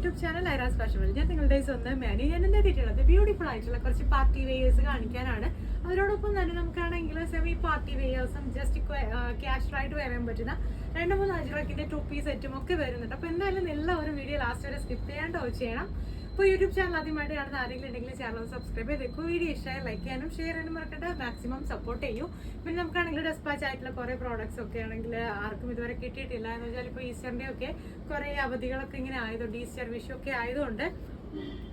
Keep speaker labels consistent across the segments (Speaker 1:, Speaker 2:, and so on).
Speaker 1: YouTube channel Aira's fashion world. ഞാൻ നിങ്ങളുടെ സ്വന്തം മാനി. ഞാൻ എന്താ എത്തിയിട്ടുള്ളത് ബ്യൂട്ടിഫുൾ ആയിട്ടുള്ള കുറച്ച് പാർട്ടി വെയേഴ്സ് കാണിക്കാനാണ്. അതിനോടൊപ്പം തന്നെ നമുക്കാണെങ്കിൽ സെമി പാർട്ടി വെയേഴ്സും ജസ്റ്റ് ക്യാഷ്വൽ ആയിട്ട് വരാൻ പറ്റുന്ന 2-3 അജ്രക്കിന്റെ 2-piece സെറ്റും ഒക്കെ വരുന്നുണ്ട്. അപ്പോൾ എന്തായാലും എല്ലാവരും വീഡിയോ ലാസ്റ്റ് വരെ സ്കിപ്പ് ചെയ്യാണ്ട് വാച്ച് ചെയ്യണം. അപ്പോൾ യൂട്യൂബ് ചാനൽ ആദ്യമായിട്ട് കാണുന്ന ആരെങ്കിലും ഉണ്ടെങ്കിൽ ചാനൽ സബ്സ്ക്രൈബ് ചെയ്തേക്കും. വീഡിയോ ഇഷ്ടമായി ലൈക്ക് ചെയ്യാനും ഷെയർ ചെയ്യാനും മറക്കട്ടെ. മാക്സിമം സപ്പോർട്ട് ചെയ്യൂ. പിന്നെ നമുക്കാണെങ്കിൽ ഡെസ്പാച്ച് ആയിട്ടുള്ള കുറേ പ്രോഡക്ട്സ് ഒക്കെ ആണെങ്കിൽ ആർക്കും ഇതുവരെ കിട്ടിയിട്ടില്ല എന്ന് വെച്ചാൽ ഇപ്പോൾ ഈസ്റ്ററിൻ്റെ ഒക്കെ കുറേ അവധികളൊക്കെ ഇങ്ങനെ ആയതുകൊണ്ട് ഈസ്റ്റർ വിഷു ഒക്കെ ആയതുകൊണ്ട്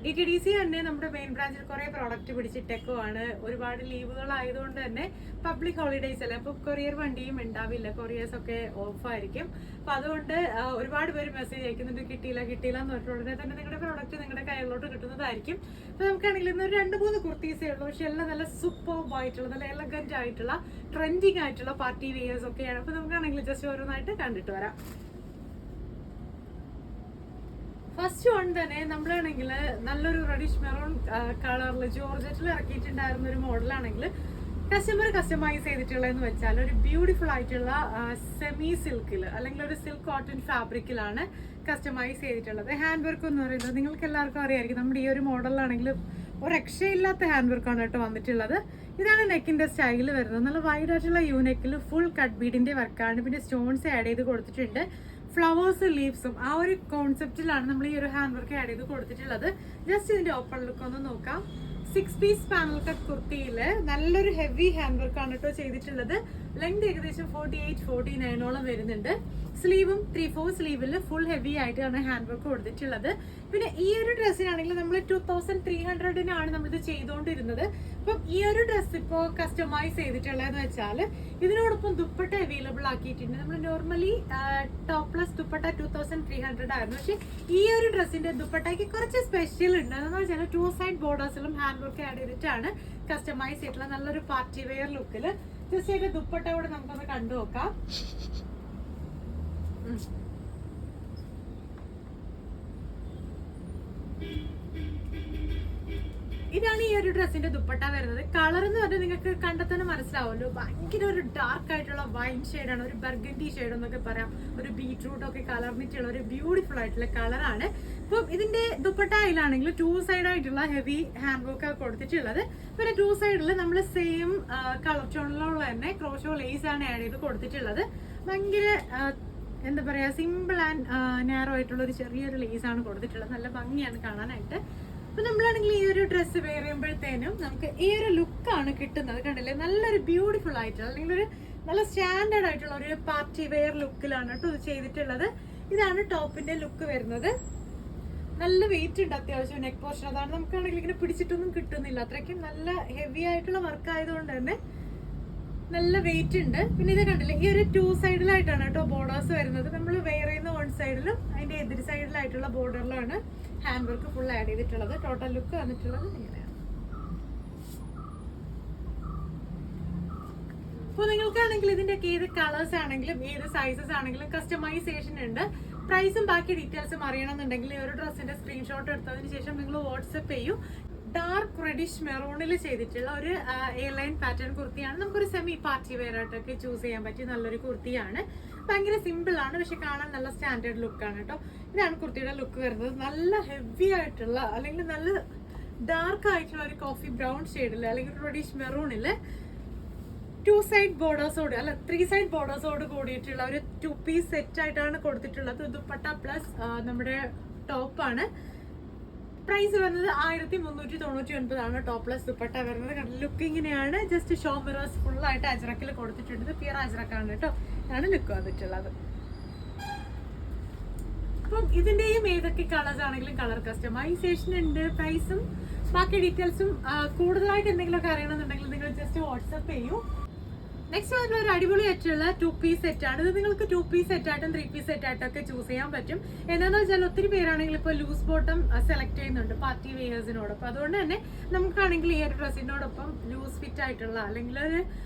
Speaker 1: DTDC തന്നെ നമ്മുടെ മെയിൻ ബ്രാഞ്ചിൽ കുറേ പ്രോഡക്റ്റ് പിടിച്ചിട്ടേക്കുവാണ്. ഒരുപാട് ലീവുകൾ ആയതുകൊണ്ട് തന്നെ പബ്ലിക് ഹോളിഡേയ്സ് അല്ലേ, അപ്പോൾ കൊറിയർ വണ്ടിയും ഉണ്ടാവില്ല, കൊറിയേഴ്സ് ഒക്കെ ഓഫായിരിക്കും. അപ്പോൾ അതുകൊണ്ട് ഒരുപാട് പേര് മെസ്സേജ് അയക്കുന്നുണ്ട് കിട്ടിയില്ല എന്ന് പറഞ്ഞ ഉടനെ തന്നെ നിങ്ങളുടെ പ്രോഡക്റ്റ് നിങ്ങളുടെ കയ്യിലോട്ട് കിട്ടുന്നതായിരിക്കും. അപ്പോൾ നമുക്കാണെങ്കിൽ ഇന്ന് 2-3 കുർത്തീസേ ഉള്ളൂ, പക്ഷെ എല്ലാം നല്ല സൂപ്പർബ് ആയിട്ടുള്ള നല്ല എലഗന്റ് ആയിട്ടുള്ള ട്രെൻഡിങ് ആയിട്ടുള്ള പാർട്ടി വെയേഴ്സ് ഒക്കെയാണ്. അപ്പോൾ നമുക്കാണെങ്കിൽ ജസ്റ്റ് ഓരോന്നായിട്ട് കണ്ടിട്ട് വരാം. ഫസ്റ്റ് വൺ തന്നെ നമ്മളാണെങ്കിൽ നല്ലൊരു റെഡിഷ് മെറൂൺ കളറിൽ ജോർജറ്റിൽ ഇറക്കിയിട്ടുണ്ടായിരുന്ന ഒരു മോഡലാണെങ്കിൽ കസ്റ്റമൈസ് ചെയ്തിട്ടുള്ളതെന്ന് വെച്ചാൽ ഒരു ബ്യൂട്ടിഫുൾ ആയിട്ടുള്ള സെമി സിൽക്കിൽ അല്ലെങ്കിൽ ഒരു സിൽക്ക് കോട്ടൺ ഫാബ്രിക്കിലാണ് കസ്റ്റമൈസ് ചെയ്തിട്ടുള്ളത്. ഹാൻഡ് വർക്ക് എന്ന് പറയുന്നത് നിങ്ങൾക്ക് എല്ലാവർക്കും അറിയാമായിരിക്കും. നമ്മുടെ ഈ ഒരു മോഡലിലാണെങ്കിൽ ഒരു രക്ഷയില്ലാത്ത ഹാൻഡ് വർക്കാണ് കേട്ടോ വന്നിട്ടുള്ളത്. ഇതാണ് നെക്കിന്റെ സ്റ്റൈൽ വരുന്നത്. നല്ല വൈഡ് ആയിട്ടുള്ള നെക്കിൽ ഫുൾ കട്ട് ബീഡിന്റെ വർക്കാണ്. പിന്നെ സ്റ്റോൺസ് ആഡ് ചെയ്ത് കൊടുത്തിട്ടുണ്ട്. ഫ്ലവേഴ്സ് ലീവ്സും ആ ഒരു കോൺസെപ്റ്റിലാണ് നമ്മൾ ഈ ഒരു ഹാൻഡ് വർക്ക് ആഡ് ചെയ്ത് കൊടുത്തിട്ടുള്ളത്. ജസ്റ്റ് ഇതിന്റെ ഓപ്പൺ ലുക്ക് ഒന്ന് നോക്കാം. 6-piece പാനൽ കട്ട് കുർത്തിയിൽ നല്ലൊരു ഹെവി ഹാൻഡ് വർക്ക് ആണ് കേട്ടോ ചെയ്തിട്ടുള്ളത്. ലെങ്ത് ഏകദേശം 48-49 വരുന്നുണ്ട്. സ്ലീവും 3/4 സ്ലീവിൽ ഫുൾ ഹെവി ആയിട്ടാണ് ഹാൻഡ് വർക്ക് കൊടുത്തിട്ടുള്ളത്. പിന്നെ ഈ ഒരു ഡ്രസ്സിനാണെങ്കിൽ നമ്മൾ 2300-നാണ് നമ്മളിത് ചെയ്തുകൊണ്ടിരുന്നത്. അപ്പം ഈ ഒരു ഡ്രസ്സ് ഇപ്പോൾ കസ്റ്റമൈസ് ചെയ്തിട്ടുള്ളതെന്ന് വെച്ചാൽ ഇതിനോടൊപ്പം ദുപ്പട്ട അവൈലബിൾ ആക്കിയിട്ടുണ്ട്. നമ്മൾ നോർമലി ടോപ്പ് പ്ലസ് ദുപ്പട്ട 2300 ആയിരുന്നു. പക്ഷെ ഈ ഒരു ഡ്രസ്സിന്റെ ദുപ്പട്ടയ്ക്ക് കുറച്ച് സ്പെഷ്യൽ ഉണ്ട്. അതെന്ന് വെച്ചാൽ 2 സൈഡ് ബോർഡേഴ്സിലും ഹാൻഡ് വർക്ക് ആഡ് ചെയ്തിട്ടാണ് കസ്റ്റമൈസ് ചെയ്തിട്ടുള്ള നല്ലൊരു പാർട്ടി വെയർ ലുക്കിൽ. ജസ്റ്റ് അതിന്റെ ദുപ്പട്ട കൂടെ നമുക്കൊന്ന് കണ്ടു നോക്കാം. ഇതാണ് ഈ ഒരു ഡ്രസ്സിന്റെ ദുപ്പട്ട വരുന്നത്. കളർ എന്ന് പറഞ്ഞാൽ നിങ്ങൾക്ക് കണ്ടെത്താൻ മനസ്സിലാവുമല്ലോ, ഭയങ്കര ഒരു ഡാർക്ക് ആയിട്ടുള്ള വൈൻ ഷെയ്ഡാണ്, ഒരു ബർഗണ്ടി ഷെയ്ഡ് എന്നൊക്കെ പറയാം, ഒരു ബീറ്റ്റൂട്ട് ഒക്കെ കലർന്നിട്ടുള്ള ഒരു ബ്യൂട്ടിഫുൾ ആയിട്ടുള്ള കളറാണ്. അപ്പം ഇതിന്റെ ദുപ്പട്ടയിലാണെങ്കിൽ 2 സൈഡ് ആയിട്ടുള്ള ഹെവി ഹാൻഡ് വർക്ക് കൊടുത്തിട്ടുള്ളത്. പിന്നെ 2 സൈഡിൽ നമ്മൾ സെയിം കളർ ടോണിലുള്ള തന്നെ ക്രോഷോ ലേസ് ആണ് ആഡ് ചെയ്ത് കൊടുത്തിട്ടുള്ളത്. ഭയങ്കര എന്താ പറയാ, സിമ്പിൾ ആൻഡ് നാരോ ആയിട്ടുള്ള ഒരു ചെറിയൊരു ലേസ് ആണ് കൊടുത്തിട്ടുള്ളത്. നല്ല ഭംഗിയാണ് കാണാനായിട്ട്. അപ്പൊ നമ്മളാണെങ്കിൽ ഈ ഒരു ഡ്രസ്സ് വെയർ ചെയ്യുമ്പോഴത്തേനും നമുക്ക് ഈ ഒരു ലുക്കാണ് കിട്ടുന്നത്. കണ്ടില്ലേ, നല്ലൊരു ബ്യൂട്ടിഫുൾ ആയിട്ടുള്ള അല്ലെങ്കിൽ ഒരു നല്ല സ്റ്റാൻഡേർഡ് ആയിട്ടുള്ള ഒരു പാർട്ടി വെയർ ലുക്കിലാണ് കേട്ടോ ഇത് ചെയ്തിട്ടുള്ളത്. ഇതാണ് ടോപ്പിന്റെ ലുക്ക് വരുന്നത്. നല്ല വെയിറ്റ് ഉണ്ട് അത്യാവശ്യം. നെക്ക് പോർഷൻ അതാണ് നമുക്കാണെങ്കിൽ ഇങ്ങനെ പിടിച്ചിട്ടൊന്നും കിട്ടുന്നില്ല, അത്രയ്ക്കും നല്ല ഹെവി ആയിട്ടുള്ള വർക്ക് ആയതുകൊണ്ട് തന്നെ നല്ല വെയിറ്റ് ഉണ്ട്. പിന്നെ ഇത് കണ്ടില്ലേ, ഈ ഒരു 2 സൈഡിലായിട്ടാണ് കേട്ടോ ബോർഡേഴ്സ് വരുന്നത്. നമ്മൾ വെയർ ചെയ്യുന്ന 1 സൈഡിലും അതിന്റെ എതിർ സൈഡിലായിട്ടുള്ള ബോർഡറിലാണ് ഹാൻഡ് വർക്ക് ഫുൾ ആഡ് ചെയ്തിട്ടുള്ളത്. ടോട്ടൽ ലുക്ക് വന്നിട്ടുള്ളത് ഇങ്ങനെയാണ്. അപ്പോൾ നിങ്ങൾക്കാണെങ്കിൽ ഇതിന്റെ ഏത് കളേഴ്സ് ആണെങ്കിലും ഏത് സൈസസ് ആണെങ്കിലും കസ്റ്റമൈസേഷൻ ഉണ്ട്. പ്രൈസും ബാക്കി ഡീറ്റെയിൽസും അറിയണമെന്നുണ്ടെങ്കിൽ ഈ ഒരു ഡ്രസ്സിന്റെ സ്ക്രീൻഷോട്ട് എടുത്തതിന് ശേഷം നിങ്ങൾ വാട്സപ്പ് ചെയ്യൂ. ഡാർക്ക് റെഡിഷ് മെറൂണിൽ ചെയ്തിട്ടുള്ള ഒരു എയർലൈൻ പാറ്റേൺ കുർത്തിയാണ്. നമുക്കൊരു സെമി പാർട്ടി വെയർ ആയിട്ടൊക്കെ ചൂസ് ചെയ്യാൻ പറ്റിയ നല്ലൊരു കുർത്തിയാണ്. ഭയങ്കര സിമ്പിൾ ആണ്, പക്ഷെ കാണാൻ നല്ല സ്റ്റാൻഡേർഡ് ലുക്കാണ് കേട്ടോ. ഇതാണ് കുർത്തിയുടെ ലുക്ക് വരുന്നത്. നല്ല ഹെവി ആയിട്ടുള്ള അല്ലെങ്കിൽ നല്ല ഡാർക്ക് ആയിട്ടുള്ള ഒരു കോഫി ബ്രൗൺ ഷെയ്ഡിൽ അല്ലെങ്കിൽ റെഡിഷ് മെറൂണില് 2 സൈഡ് ബോർഡേഴ്സോട് അല്ല 3 സൈഡ് ബോർഡേഴ്സോട് കൂടിയിട്ടുള്ള ഒരു 2-piece സെറ്റ് ആയിട്ടാണ് കൊടുത്തിട്ടുള്ളത്. ദുപ്പട്ട പ്ലസ് നമ്മുടെ ടോപ്പാണ്. പ്രൈസ് വരുന്നത് 1399 ആണ്. ടോപ്പ് പ്ലസ് ദുപ്പട്ട വരുന്നത്. ലുക്ക് ഇങ്ങനെയാണ്. ജസ്റ്റ് ഷോ മിറേഴ്സ് ഫുൾ ആയിട്ട് അജ്രക്കിൽ കൊടുത്തിട്ടുണ്ട്. പ്യുർ അജ്രക്കാണ് കേട്ടോ. ആണ് ലുക്ക് വന്നിട്ടുള്ളത്. അപ്പം ഇതിന്റെയും ഏതൊക്കെ കളേഴ്സ് ആണെങ്കിലും കളർ കസ്റ്റമൈസേഷൻ ഉണ്ട്. പ്രൈസും ബാക്കി ഡീറ്റെയിൽസും കൂടുതലായിട്ട് എന്തെങ്കിലുമൊക്കെ അറിയണമെന്നുണ്ടെങ്കിൽ നിങ്ങൾ ജസ്റ്റ് വാട്സപ്പ് ചെയ്യൂ. നെക്സ്റ്റ് വന്നിട്ടുള്ള ഒരു അടിപൊളി ആയിട്ടുള്ള 2-piece സെറ്റാണ്. ഇത് നിങ്ങൾക്ക് 2-piece സെറ്റായിട്ടും 3-piece സെറ്റായിട്ടൊക്കെ ചൂസ് ചെയ്യാൻ പറ്റും. എന്താണെന്ന് വെച്ചാൽ ഒത്തിരി പേരാണെങ്കിൽ ഇപ്പോൾ ലൂസ് ബോട്ടം സെലക്ട് ചെയ്യുന്നുണ്ട് പാർട്ടി വെയേഴ്സിനോടൊപ്പം. അതുകൊണ്ട് തന്നെ നമുക്കാണെങ്കിൽ ഈ ഒരു ഡ്രസ്സിനോടൊപ്പം ലൂസ് ഫിറ്റ് ആയിട്ടുള്ള അല്ലെങ്കിൽ ഒരു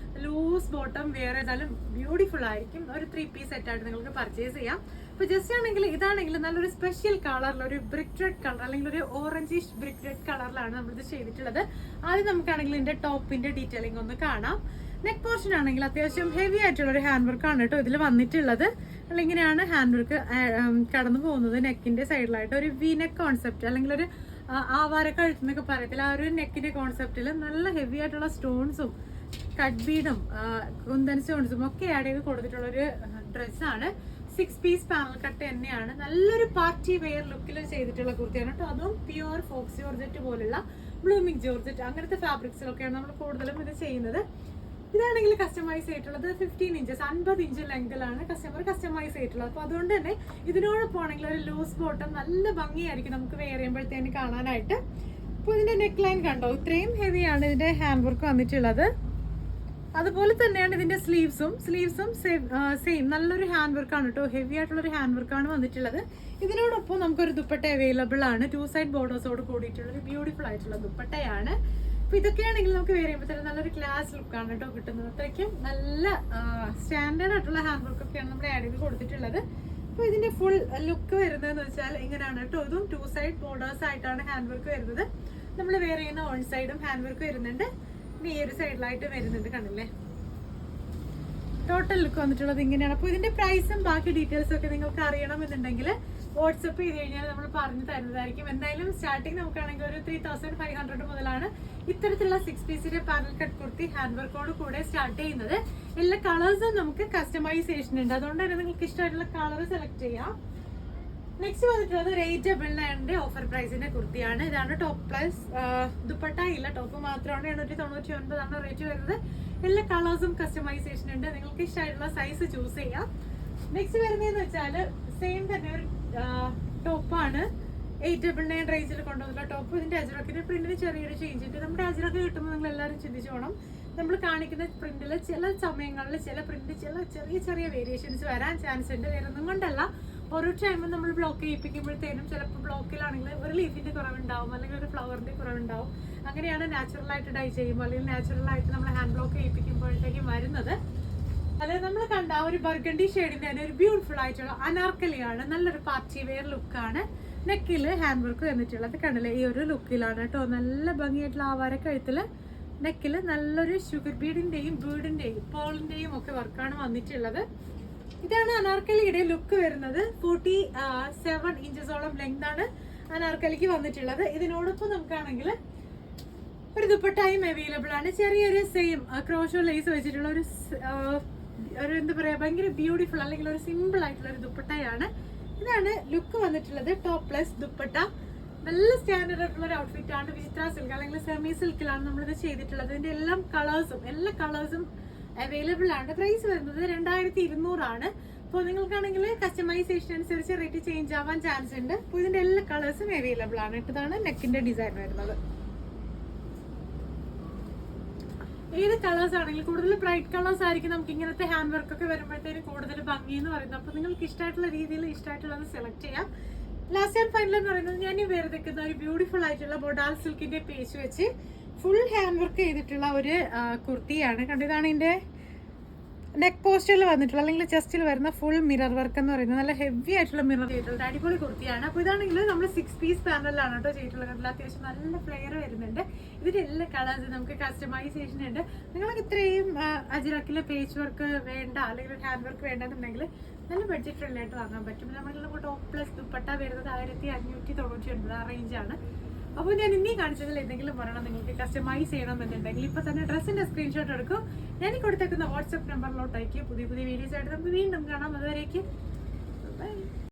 Speaker 1: ലൂസ് ബോട്ടം വെയർ ചെയ്താലും ബ്യൂട്ടിഫുൾ ആയിരിക്കും. ഒരു 3-piece സെറ്റായിട്ട് നിങ്ങൾക്ക് പർച്ചേസ് ചെയ്യാം. അപ്പോൾ ജസ്റ്റ് ആണെങ്കിൽ ഇതാണെങ്കിൽ നല്ലൊരു സ്പെഷ്യൽ കളറിൽ ഒരു ബ്രിക്ക് റെഡ് കളർ അല്ലെങ്കിൽ ഒരു ഓറഞ്ചിഷ് ബ്രിക്ക് റെഡ് കളറിലാണ് നമ്മളിത് ചെയ്തിട്ടുള്ളത്. ആദ്യം നമുക്കാണെങ്കിൽ ഇതിന്റെ ടോപ്പിന്റെ ഡീറ്റെയിലിംഗ് ഒന്ന് കാണാം. നെക്ക് പോർഷൻ ആണെങ്കിൽ അത്യാവശ്യം ഹെവി ആയിട്ടുള്ള ഒരു ഹാൻഡ് വർക്കാണ് കേട്ടോ ഇതിൽ വന്നിട്ടുള്ളത്. ഇങ്ങനെയാണ് ഹാൻഡ് വർക്ക് കടന്നു പോകുന്നത്. നെക്കിന്റെ സൈഡിലായിട്ട് ഒരു വി നെക്ക് കോൺസെപ്റ്റ്, അല്ലെങ്കിൽ ഒരു ആവാര കഴുത്തെന്നൊക്കെ പറയത്തില്ല, ആ ഒരു നെക്കിന്റെ കോൺസെപ്റ്റിൽ നല്ല ഹെവി ആയിട്ടുള്ള സ്റ്റോൺസും കട്ട് ബീഡും കുന്തൻ സ്റ്റോൺസും ഒക്കെ ആഡ് ചെയ്ത് കൊടുത്തിട്ടുള്ള ഒരു ഡ്രസ്സാണ്. 6 പീസ് പാനൽ കട്ട് തന്നെയാണ്. നല്ലൊരു പാർട്ടി വെയർ ലുക്കിൽ ചെയ്തിട്ടുള്ള കുർത്തിയാണ് കേട്ടോ. അതും പ്യുവർ ഫോക്സ് ജോർജറ്റ് പോലുള്ള ബ്ലൂമിംഗ് ജോർജറ്റ് അങ്ങനത്തെ ഫാബ്രിക്സിലൊക്കെയാണ് നമ്മൾ കൂടുതലും ഇത് ചെയ്യുന്നത്. ഇതാണെങ്കിൽ കസ്റ്റമൈസ് ചെയ്തിട്ടുള്ളത് 15 ഇഞ്ചസ് 50 ഇഞ്ച് ലെങ്തിലാണ് കസ്റ്റമൈസ് ചെയ്തിട്ടുള്ളത്. അപ്പോൾ അതുകൊണ്ട് തന്നെ ഇതിനോടൊപ്പം ആണെങ്കിൽ ഒരു ലൂസ് ബോട്ടം നല്ല ഭംഗിയായിരിക്കും നമുക്ക് വെയർ ചെയ്യുമ്പോഴത്തേന് കാണാനായിട്ട്. അപ്പോൾ ഇതിന്റെ നെക്ക് ലൈൻ കണ്ടോ, ഇത്രയും ഹെവിയാണ് ഇതിന്റെ ഹാൻഡ് വർക്ക് വന്നിട്ടുള്ളത്. അതുപോലെ തന്നെയാണ് ഇതിന്റെ സ്ലീവ്സും സെയിം നല്ലൊരു ഹാൻഡ് വർക്കാണ് കേട്ടോ. ഹെവി ആയിട്ടുള്ള ഒരു ഹാൻഡ് വർക്കാണ് വന്നിട്ടുള്ളത്. ഇതിനോടൊപ്പം നമുക്കൊരു ദുപ്പട്ട അവൈലബിൾ ആണ്. 2 സൈഡ് ബോർഡേഴ്സോട് കൂടിയിട്ടുള്ള ഒരു ബ്യൂട്ടിഫുൾ ആയിട്ടുള്ള ദുപ്പട്ടയാണ്. അപ്പൊ ഇതൊക്കെയാണെങ്കിൽ നമുക്ക് വേറെ ചെയ്യുമ്പോൾ തന്നെ നല്ലൊരു ക്ലാസ് ലുക്കാണ് കേട്ടോ കിട്ടുന്നത്. അത്രയ്ക്കും നല്ല സ്റ്റാൻഡേർഡ് ആയിട്ടുള്ള ഹാൻഡ് വർക്ക് ഒക്കെയാണ് നമ്മൾ ആഡ് ചെയ്ത് കൊടുത്തിട്ടുള്ളത്. അപ്പൊ ഇതിന്റെ ഫുൾ ലുക്ക് വരുന്നതെന്ന് വെച്ചാൽ ഇങ്ങനെയാണ് കേട്ടോ. ഇതും 2 സൈഡ് ബോർഡേഴ്സ് ആയിട്ടാണ് ഹാൻഡ് വർക്ക് വരുന്നത്. നമ്മൾ വേറെ ചെയ്യുന്ന ഓൺ സൈഡും ഹാൻഡ് വർക്ക് വരുന്നുണ്ട്, ഈ ഒരു സൈഡിലായിട്ട് വരുന്നുണ്ട്. കണ്ടില്ലേ, ടോട്ടൽ ലുക്ക് വന്നിട്ടുള്ളത് ഇങ്ങനെയാണ്. അപ്പോൾ ഇതിന്റെ പ്രൈസും ബാക്കി ഡീറ്റെയിൽസും ഒക്കെ നിങ്ങൾക്ക് അറിയണമെന്നുണ്ടെങ്കിൽ വാട്സപ്പ് ചെയ്ത് കഴിഞ്ഞാൽ നമ്മൾ പറഞ്ഞു തരുന്നതായിരിക്കും. എന്തായാലും സ്റ്റാർട്ടിങ് നമുക്കാണെങ്കിൽ ഒരു 3500 മുതലാണ് ഇത്തരത്തിലുള്ള 6 പീസിന്റെ പാനൽ കട്ട് കുർത്തി ഹാൻഡ് വർക്കോട് കൂടെ സ്റ്റാർട്ട് ചെയ്യുന്നത്. എല്ലാ കളേഴ്സും നമുക്ക് കസ്റ്റമൈസേഷൻ ഉണ്ട്, അതുകൊണ്ട് തന്നെ നിങ്ങൾക്ക് ഇഷ്ടമായിട്ടുള്ള കളർ സെലക്ട് ചെയ്യാം. നെക്സ്റ്റ് വന്നിട്ടുള്ളത് ഒരു 899 ഓഫർ പ്രൈസിന്റെ കുർത്തിയാണ്. ഇതാണ് ടോപ്പ് പ്ലസ് ദുപ്പട്ട ഇല്ല, ടോപ്പ് മാത്രമാണ്. 899 റേറ്റ് വരുന്നത്. എല്ലാ കളേഴ്സും കസ്റ്റമൈസേഷൻ ഉണ്ട്, നിങ്ങൾക്ക് ഇഷ്ടമായിട്ടുള്ള സൈസ് ചൂസ് ചെയ്യാം. നെക്സ്റ്റ് വരുന്നതെന്ന് വെച്ചാൽ സെയിം തന്നെ ഒരു ടോപ്പാണ്. 899 റേഞ്ചിൽ കൊണ്ടുവന്നിട്ടുള്ള ടോപ്പ്. ഇതിന്റെ അജ്രക്കിന്റെ പ്രിന്റിന് ചെറിയൊരു ചേഞ്ച് ഉണ്ട്. നമ്മുടെ അജ്രക്ക് കിട്ടുമ്പോൾ നിങ്ങൾ എല്ലാവരും ചിന്തിച്ചു പോകണം, നമ്മൾ കാണിക്കുന്ന പ്രിന്റിൽ ചില സമയങ്ങളിൽ ചില പ്രിന്റ് ചെറിയ ചെറിയ വേരിയേഷൻസ് വരാൻ ചാൻസ് ഉണ്ട്. വേറെ ഒന്നും കൊണ്ടല്ല, ഓരോ ടൈമും നമ്മൾ ബ്ലോക്ക് ചെയ്യിപ്പിക്കുമ്പോഴത്തേനും ചിലപ്പോൾ ബ്ലോക്കിലാണെങ്കിൽ ഒരു ലീഫിന്റെ കുറവുണ്ടാവും, അല്ലെങ്കിൽ ഒരു ഫ്ലവറിന്റെ കുറവുണ്ടാവും. അങ്ങനെയാണ് നാച്ചുറൽ ആയിട്ട് ഡൈ ചെയ്യുമ്പോൾ, അല്ലെങ്കിൽ നാച്ചുറൽ ആയിട്ട് നമ്മൾ ഹാൻഡ് ബ്ലോക്ക് ചെയ്യിപ്പിക്കുമ്പോഴത്തേക്കും വരുന്നത്. അതായത് നമ്മൾ കണ്ട ആ ഒരു ബർഗണ്ടി ഷെയ്ഡിന്റെ തന്നെ ഒരു ബ്യൂട്ടിഫുൾ ആയിട്ടുള്ള അനാർക്കലിയാണ്. നല്ലൊരു പാർട്ടി വെയർ ലുക്കാണ്. നെക്കിൽ ഹാൻഡ് വർക്ക് വന്നിട്ടുള്ളത് കണ്ടില്ലേ, ഈ ഒരു ലുക്കിലാണ് കേട്ടോ. നല്ല ഭംഗിയായിട്ടുള്ള ആവാര കഴുത്തില് നെക്കിൽ നല്ലൊരു ഷുഗർ ബീഡിന്റെയും പേളിന്റെയും ഒക്കെ വർക്കാണ് വന്നിട്ടുള്ളത്. ഇതാണ് അനാർക്കലിയുടെ ലുക്ക് വരുന്നത്. 47 ഇഞ്ചസോളം ലെങ്ത് ആണ് അനാർക്കലിക്ക് വന്നിട്ടുള്ളത്. ഇതിനോടൊപ്പം നമുക്കാണെങ്കിൽ ഒരു ദുപ്പട്ടായും അവൈലബിൾ ആണ്. ചെറിയൊരു സെയിം ക്രോഷോ ലേസ് വെച്ചിട്ടുള്ള ഒരു എന്താ പറയാ, ഭയങ്കര ബ്യൂട്ടിഫുൾ അല്ലെങ്കിൽ ഒരു സിമ്പിൾ ആയിട്ടുള്ള ഒരു ദുപ്പട്ടയാണ്. ഇതാണ് ലുക്ക് വന്നിട്ടുള്ളത്. ടോപ്പ് പ്ലസ് ദുപ്പട്ട നല്ല സ്റ്റാൻഡേർഡ് ആയിട്ടുള്ള ഒരു ഔട്ട്ഫിറ്റ് ആണ്. വിചിത്ര സിൽക്ക് അല്ലെങ്കിൽ സെമി സിൽക്കിലാണ് നമ്മളിത് ചെയ്തിട്ടുള്ളത്. ഇതിന്റെ എല്ലാ കളേഴ്സും അവൈലബിൾ ആണ്. പ്രൈസ് വരുന്നത് 2200 ആണ്. അപ്പോൾ നിങ്ങൾക്കാണെങ്കിൽ കസ്റ്റമൈസേഷൻ അനുസരിച്ച് റേറ്റ് ചേഞ്ച് ആവാൻ ചാൻസ് ഉണ്ട്. അപ്പോൾ ഇതിന്റെ എല്ലാ കളേഴ്സും അവൈലബിൾ ആണ്. ഇതാണ് നെക്കിന്റെ ഡിസൈൻ വരുന്നത്. ഏത് കളേഴ്സ് ആണെങ്കിലും കൂടുതൽ ബ്രൈറ്റ് കളേഴ്സ് ആയിരിക്കും നമുക്ക് ഇങ്ങനത്തെ ഹാൻഡ് വർക്ക് ഒക്കെ വരുമ്പോഴത്തേന് കൂടുതൽ ഭംഗി എന്ന് പറയുന്നത്. അപ്പോൾ നിങ്ങൾക്ക് ഇഷ്ടമായിട്ടുള്ള രീതിയിൽ ഇഷ്ടമായിട്ടുള്ളത് സെലക്ട് ചെയ്യാം. ലാസ്റ്റ് ആൻഡ് ഫൈനൽ എന്ന് പറയുന്നത് ഞാൻ ഈ വേറെ നിൽക്കുന്ന ഒരു ബ്യൂട്ടിഫുൾ ആയിട്ടുള്ള ബൊഡാൽ സിൽക്കിന്റെ പേച്ച് വെച്ച് ഫുൾ ഹാൻഡ് വർക്ക് ചെയ്തിട്ടുള്ള ഒരു കുർത്തിയാണ്. കണ്ടതാണ് ഇതിന്റെ നെക്ക് പോസ്റ്റിൽ വന്നിട്ടുള്ള അല്ലെങ്കിൽ ചെസ്റ്റിൽ വരുന്ന ഫുൾ മിറർ വർക്ക് എന്ന് പറയുന്നത്. നല്ല ഹെവി ആയിട്ടുള്ള മിറർ ചെയ്തിട്ടുള്ള അടിപൊളി കുർത്തിയാണ്. അപ്പോൾ ഇതാണെങ്കിൽ നമ്മൾ 6 പീസ് പാനലിലാണ് കേട്ടോ ചെയ്തിട്ടുള്ളത്. അത്യാവശ്യം നല്ല ഫ്ലെയർ വരുന്നുണ്ട്. ഇതിന്റെ എല്ലാ കളേഴ്സും നമുക്ക് കസ്റ്റമൈസേഷൻ ഉണ്ട്. നിങ്ങൾക്ക് ഇത്രയും അജ്രക്കിലെ പേച്ച് വർക്ക് വേണ്ട അല്ലെങ്കിൽ ഹാൻഡ് വർക്ക് വേണ്ടെന്നുണ്ടെങ്കിൽ നല്ല ബഡ്ജറ്റ് ഫ്രണ്ട്ലി ആയിട്ട് വാങ്ങാൻ പറ്റും. നമ്മളുടെ ടോപ്പ് പ്ലസ് ദുപ്പട്ട വരുന്നത് 1599 ആ റേഞ്ചാണ്. അപ്പോൾ ഞാൻ ഇനി കാണിച്ചതിൽ എന്തെങ്കിലും പറയണം, നിങ്ങൾക്ക് കസ്റ്റമൈസ് ചെയ്യണമെന്നുണ്ടെങ്കിൽ ഇപ്പോൾ തന്നെ ഡ്രസ്സിന്റെ സ്ക്രീൻഷോട്ട് എടുക്കും. ഞാൻ കൊടുത്തേക്കുന്ന വാട്സ്ആപ്പ് നമ്പറിലോട്ട് അയക്കുക. പുതിയ വീഡിയോസ് ആയിട്ട് നമുക്ക് വീണ്ടും കാണാം. അതുവരേക്കും ബൈ.